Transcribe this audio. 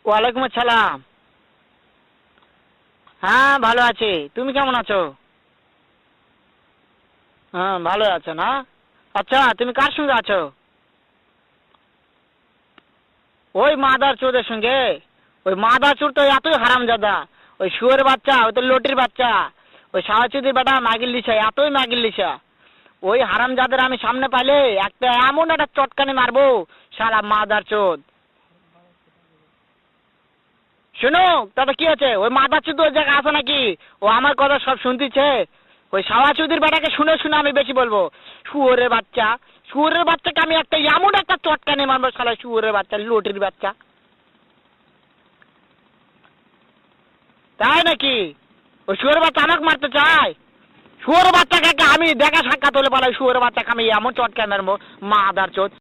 ওয়ালাইকুম আসসালাম। হ্যাঁ ভালো আছি, তুমি কেমন আছো? হ্যাঁ ভালো আছো না? আচ্ছা তুমি কার সঙ্গে আছো? ওই মাদার চোদের সঙ্গে। ওই মাদার চোর তো এতই হারামজাদা। ওই শুয়োরের বাচ্চা, ওই তো লটির বাচ্চা। ওই সাওয়াচুদির বেটা মাগির লিসা, এতই মাগির লিসা। ওই হারামজাদের আমি সামনে পাইলে একটা এমন একটা চটকানি মারবো, শালা মাদার চোদ। শোনো, তাতে কি আছে? ওই মাদার চোদ ওই জায়গায় আছে নাকি? ও আমার কথা সব শুনতিছে। ওই সাওয়াচুদির বেটাকে শুনে শুনে আমি বেশি বলবো। শুয়োরের বাচ্চা, শুয়োরের বাচ্চাকে আমি একটা এমন একটা চটকানি মারবো, শালা শুয়োরের বাচ্চা, লটির বাচ্চা। তাই নাকি? ওই শুয়োরের বাচ্চা আমাকে মারতে চায়? শুয়োরের বাচ্চাকে আমি দেখা সাক্ষাৎ হলে পালাই, শুয়োরের বাচ্চাকে আমি এমন চটকানি মারবো, মাদার চোদ।